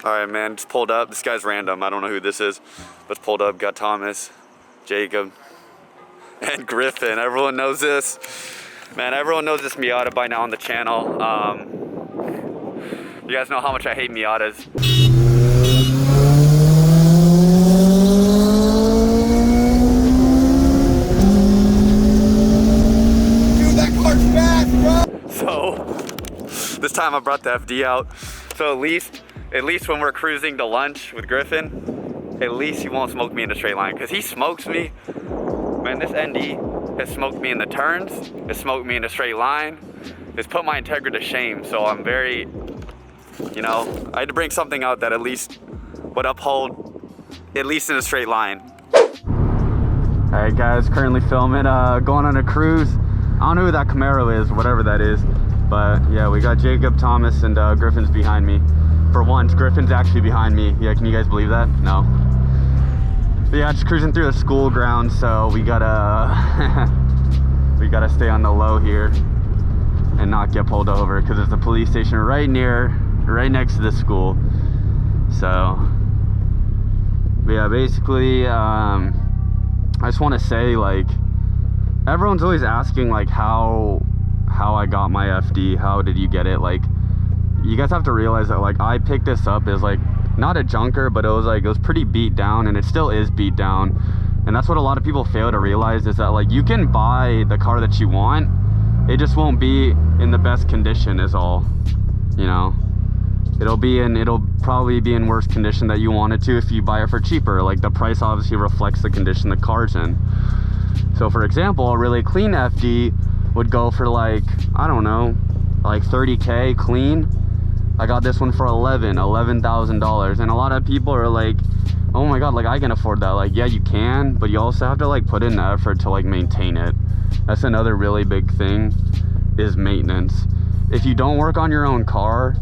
All right, man, just pulled up. This guy's random. I don't know who this is, but pulled up. Got Thomas, Jacob, and Griffin. Everyone knows this. Man, everyone knows this MIATA by now on the channel. You guys know how much I hate MIATAs. Dude, that car's fast, bro! So, this time I brought the FD out. So at least when we're cruising to lunch with Griffin, at least he won't smoke me in a straight line. Because he smokes me. Man, this ND has smoked me in the turns. It's smoked me in a straight line. It's put my integrity to shame. So I'm very, you know, I had to bring something out that at least would uphold, at least in a straight line. All right, guys, currently filming, going on a cruise. I don't know who that Camaro is, whatever that is. But yeah, we got Jacob, Thomas, and Griffin's behind me. For once, Griffin's actually behind me. Yeah, can you guys believe that? No. But yeah, just cruising through the school grounds, so we gotta we gotta stay on the low here and not get pulled over because there's a police station right next to the school. So yeah, basically, I just want to say, like, everyone's always asking like how I got my FD, how did you get it? Like, you guys have to realize that, like, I picked this up as like not a junker, but it was pretty beat down, and it still is beat down. And that's what a lot of people fail to realize, is that, like, you can buy the car that you want, it just won't be in the best condition is all, you know. It'll probably be in worse condition that you want it to if you buy it for cheaper. Like, the price obviously reflects the condition the car's in. So for example, a really clean FD would go for, like, I don't know, like 30K clean. I got this one for $11,000, and a lot of people are like, oh my god, like, I can afford that. Like, yeah, you can, but you also have to, like, put in the effort to, like, maintain it. That's another really big thing, is maintenance. If you don't work on your own car,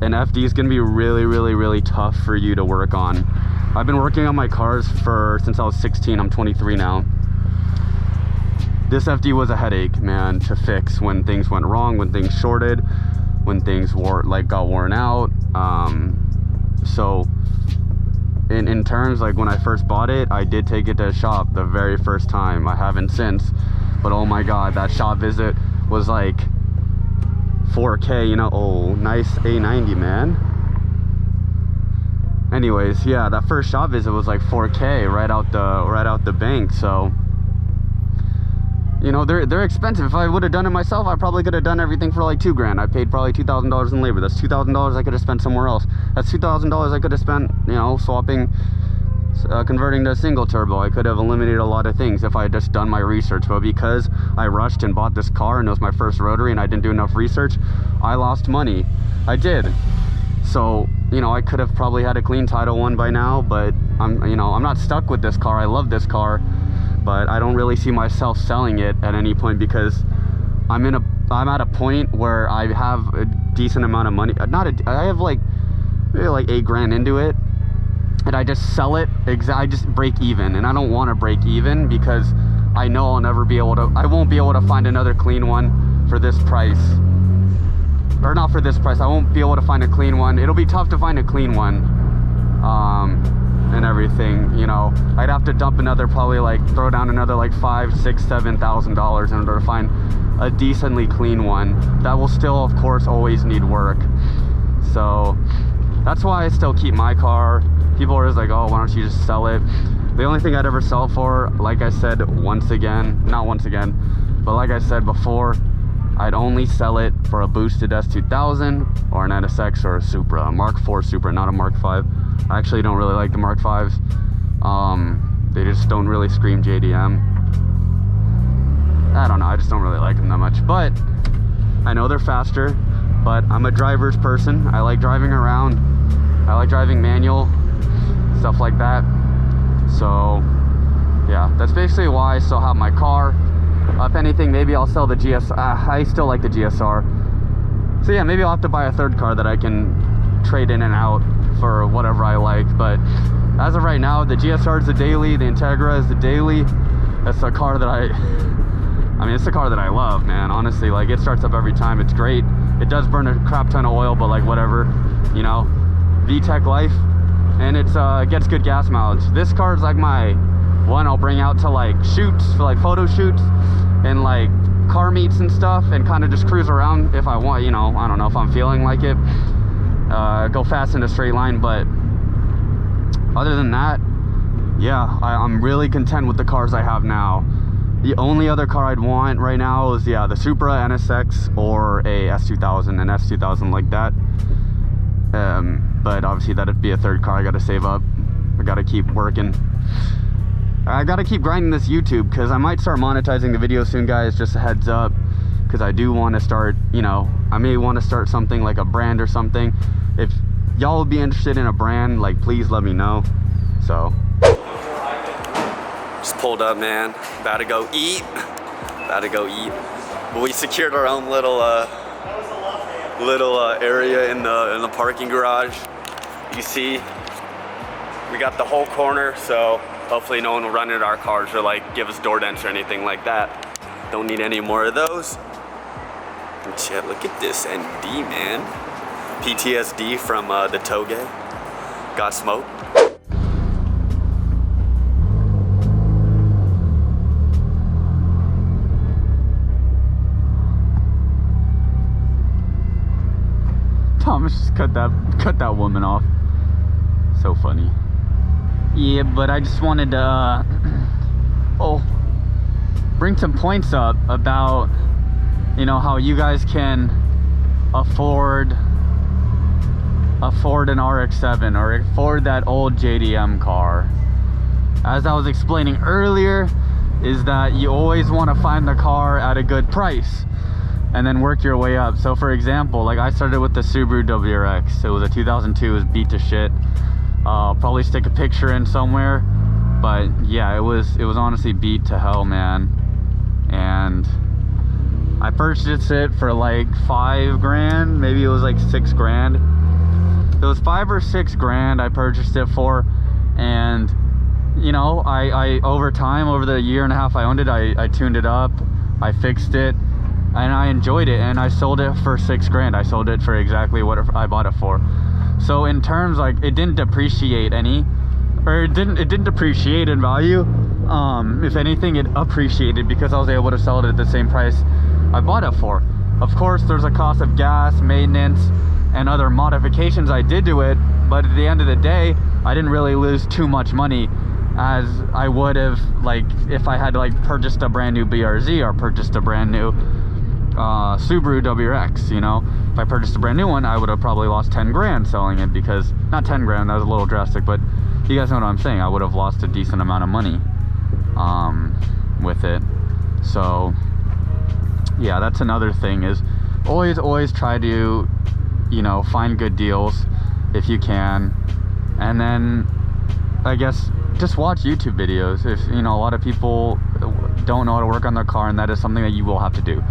an FD is gonna be really, really, really tough for you to work on. I've been working on my cars since I was 16. I'm 23 now. This FD was a headache, man, to fix when things went wrong, when things shorted, when things got worn out. So in terms, like, when I first bought it, I did take it to a shop the very first time. I haven't since, but oh my god, that shop visit was like 4K, you know. Oh, nice A90, man. Anyways, yeah, that first shop visit was like 4K right out the bank. So, you know, they're expensive. If I would have done it myself, I probably could have done everything for like $2 grand. I paid probably $2,000 in labor. That's $2,000 I could have spent somewhere else. That's $2,000 I could have spent, you know, swapping, converting to a single turbo. I could have eliminated a lot of things if I had just done my research. But because I rushed and bought this car and it was my first rotary and I didn't do enough research, I lost money. I did. So, you know, I could have probably had a clean Title I by now, but I'm not stuck with this car. I love this car. But I don't really see myself selling it at any point, because I'm at a point where I have a decent amount of money. I have like maybe like $8 grand into it, and I just sell it. I just break even, and I don't want to break even because I know I won't be able to find another clean one for this price. Or not for this price. I won't be able to find a clean one. It'll be tough to find a clean one. And everything, you know, I'd have to dump another, probably like throw down another like $5,000, $6,000, $7,000 in order to find a decently clean one. That will still, of course, always need work. So that's why I still keep my car. People are always like, oh, why don't you just sell it? The only thing I'd ever sell for, like I said, not once again, but like I said before, I'd only sell it for a boosted S2000 or an NSX or a Supra, a Mark IV Supra, not a Mark V. I actually don't really like the Mark Vs. They just don't really scream JDM. I don't know, I just don't really like them that much. But I know they're faster, but I'm a driver's person. I like driving around. I like driving manual, stuff like that. So yeah, that's basically why I still have my car. If anything, maybe I'll sell the GSR. I still like the GSR. So yeah, maybe I'll have to buy a third car that I can trade in and out for whatever I like. But as of right now, the GSR is the daily, the Integra is the daily. That's a car that I mean, it's a car that I love, man. Honestly, like, it starts up every time. It's great. It does burn a crap ton of oil, but like, whatever, you know. VTEC Life, and it's gets good gas mileage. This car is like my one I'll bring out to like shoots, for like photo shoots and like car meets and stuff, and kind of just cruise around if I want, you know, I don't know if I'm feeling like it. Go fast in a straight line, but other than that, yeah, I'm really content with the cars I have now. The only other car I'd want right now is, yeah, the Supra NSX or a S2000, an S2000 like that. But obviously that'd be a third car I gotta save up. I gotta keep working. I gotta keep grinding this YouTube, because I might start monetizing the video soon, guys. Just a heads up, because I do want to start, you know, I may want to start something like a brand or something. If y'all would be interested in a brand, like, please let me know. So just pulled up, man, about to go eat, but we secured our own little area in the parking garage. You see, we got the whole corner, so hopefully no one will run into our cars or like give us door dents or anything like that. Don't need any more of those. And yeah, look at this ND, man. PTSD from the toge. Got smoke. Thomas just cut that woman off. So funny. Yeah, but I just wanted to bring some points up about, you know, how you guys can afford an RX-7 or afford that old JDM car. As I was explaining earlier, is that you always want to find the car at a good price and then work your way up. So for example, like I started with the Subaru WRX. It was a 2002, it was beat to shit. I'll probably stick a picture in somewhere, but yeah, it was honestly beat to hell, man. And I purchased it for like $5 grand, maybe it was like $6 grand. It was $5 or $6 grand I purchased it for, and you know, I over time, over the year and a half I owned it, I tuned it up, I fixed it, and I enjoyed it, and I sold it for $6 grand. I sold it for exactly what I bought it for. So in terms, like, it didn't depreciate any, or it didn't depreciate in value. If anything, it appreciated because I was able to sell it at the same price I bought it for. Of course, there's a cost of gas, maintenance, and other modifications I did to it, but at the end of the day, I didn't really lose too much money as I would have, like, if I had like purchased a brand new BRZ or purchased a brand new Subaru WRX. You know, if I purchased a brand new one, I would have probably lost 10 grand selling it, because not 10 grand, that was a little drastic, but you guys know what I'm saying. I would have lost a decent amount of money with it. So yeah, that's another thing, is always try to, you know, find good deals if you can. And then I guess just watch YouTube videos. If, you know, a lot of people don't know how to work on their car, and that is something that you will have to do.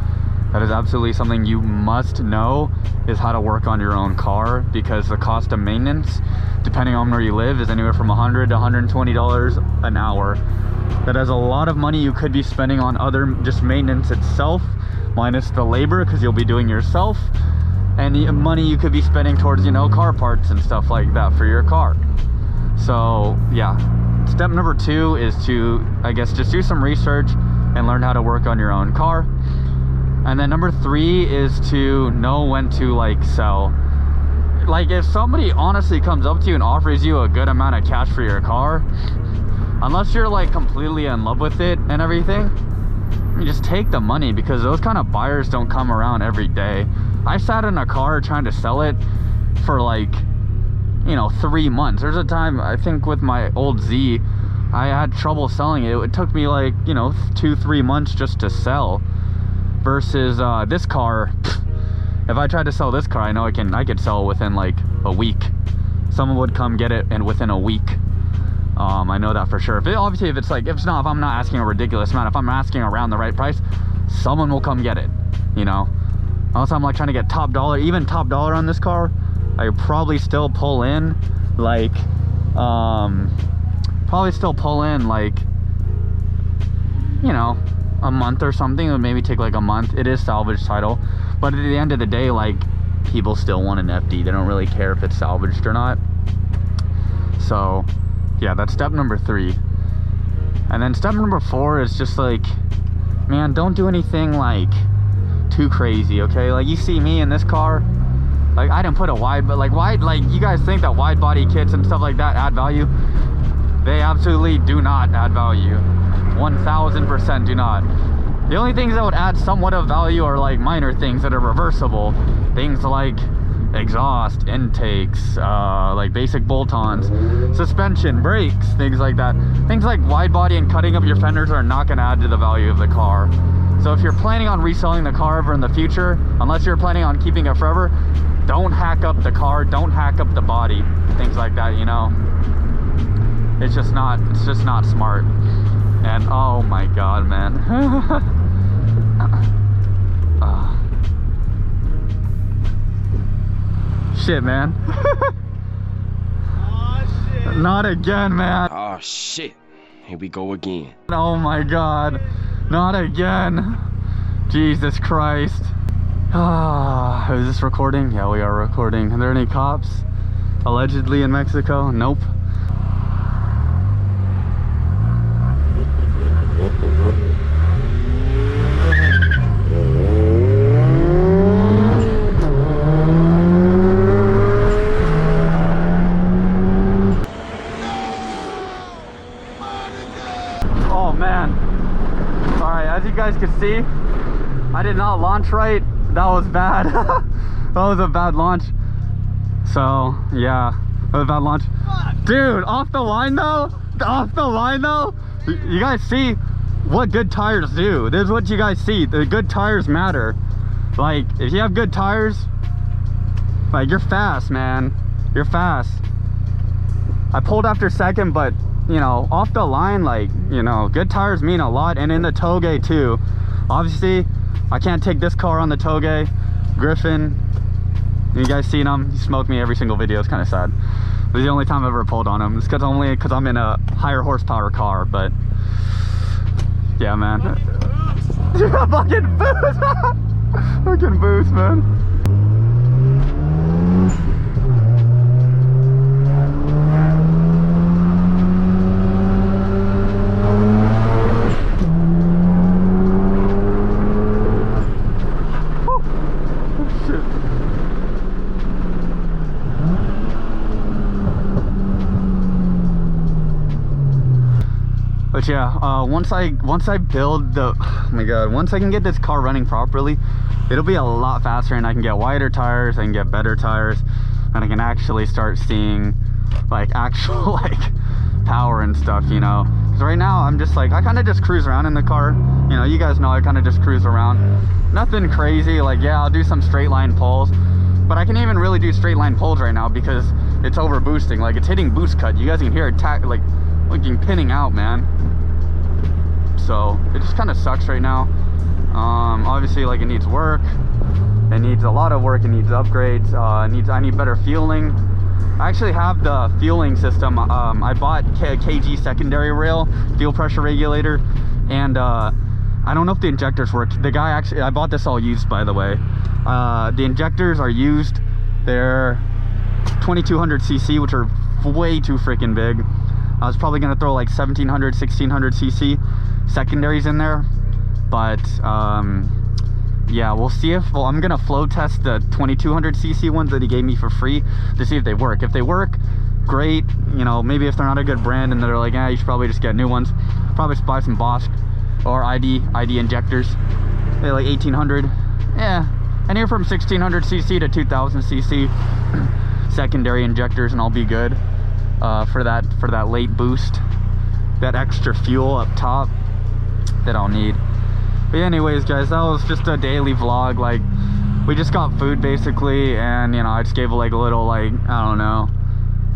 That is absolutely something you must know, is how to work on your own car, because the cost of maintenance, depending on where you live, is anywhere from $100 to $120 an hour. That is a lot of money you could be spending on other, just maintenance itself, minus the labor, because you'll be doing yourself, and the money you could be spending towards, you know, car parts and stuff like that for your car. So yeah, step number 2 is to, I guess, just do some research and learn how to work on your own car. And then number 3 is to know when to, like, sell. Like, if somebody honestly comes up to you and offers you a good amount of cash for your car, unless you're like completely in love with it and everything, you just take the money, because those kind of buyers don't come around every day. I sat in a car trying to sell it for, like, you know, 3 months. There's a time, I think with my old Z, I had trouble selling it. It took me like, you know, 2-3 months just to sell. Versus this car, if I tried to sell this car, I know I could sell it within like a week. Someone would come get it, and within a week. I know that for sure. Obviously, if I'm not asking a ridiculous amount, if I'm asking around the right price, someone will come get it, you know. Unless I'm like trying to get top dollar, even top dollar on this car, I could probably still pull in like, you know, a month or something. It would maybe take like a month. It is salvage title, but at the end of the day, like, people still want an FD. They don't really care if it's salvaged or not. So yeah, that's step number 3. And then step number 4 is just like, man, don't do anything like too crazy, okay? Like, you see me in this car, like, I didn't put a wide, but like you guys think that wide body kits and stuff like that add value. They absolutely do not add value. 1000% do not. The only things that would add somewhat of value are like minor things that are reversible. Things like exhaust, intakes, like basic bolt-ons, suspension, brakes, things like that. Things like wide body and cutting up your fenders are not going to add to the value of the car. So if you're planning on reselling the car ever in the future, unless you're planning on keeping it forever, don't hack up the car, don't hack up the body, things like that, you know. It's just not smart. And oh my god, man. Shit, man. Oh, shit. Not again, man. Oh shit, here we go again. Oh my god, not again. Jesus Christ. Is this recording? Yeah, we are recording. Are there any cops allegedly in Mexico? Nope. Oh man. Alright, as you guys can see, I did not launch right. That was bad. That was a bad launch. So yeah, that was a bad launch. Dude, off the line though, you guys see what good tires do. This is what you guys see. The good tires matter. Like, if you have good tires, like, you're fast, man. You're fast. I pulled after second, but you know, off the line, like, you know, good tires mean a lot. And in the toge too. Obviously, I can't take this car on the toge. Griffin, you guys seen him? He smoked me every single video. It's kind of sad. It was the only time I ever pulled on him. It's only because I'm in a higher horsepower car, but yeah, man. Fucking boost! Fucking boost, man. But yeah, once I build the, oh my god, once I can get this car running properly, it'll be a lot faster, and I can get wider tires, I can get better tires, and I can actually start seeing like actual like power and stuff, you know. Because right now I'm just like, I kind of just cruise around in the car, you know. You guys know I kind of just cruise around, nothing crazy. Like, yeah, I'll do some straight line pulls, but I can even really do straight line pulls right now because it's over boosting. Like, it's hitting boost cut. You guys can hear it like pinning out, man. So it just kind of sucks right now. Obviously, like, it needs work. It needs a lot of work. It needs upgrades. I need better fueling. I actually have the fueling system. I bought KG secondary rail fuel pressure regulator, and I don't know if the injectors work. The guy actually, I bought this all used, by the way. The injectors are used. They're 2200 cc, which are way too freaking big. I was probably gonna throw like 1700, 1600 cc secondaries in there, but yeah, we'll see if, well, I'm gonna flow test the 2200 cc ones that he gave me for free to see if they work. If they work, great. You know, maybe if they're not a good brand and they're like, yeah, you should probably just get new ones, probably just buy some Bosch or ID injectors. They're like 1800, yeah, anywhere from 1600 cc to 2000 cc secondary injectors, and I'll be good for that late boost, that extra fuel up top that I'll need. But anyways, guys, that was just a daily vlog. Like, we just got food basically, and you know, I just gave like a little, like, I don't know,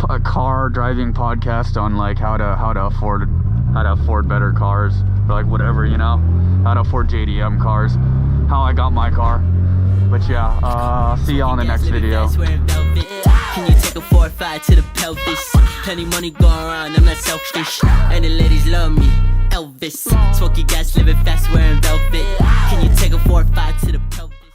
a car driving podcast on like how to afford better cars, or like whatever, you know, how to afford JDM cars, how I got my car. But yeah, I'll see y'all in the next video. Can you take a 4 or 5 to the pelvis? Plenty money going around, I'm not selfish. And the ladies love me, Elvis. Smoky gas, living fast, wearing velvet. Can you take a 4 or 5 to the pelvis?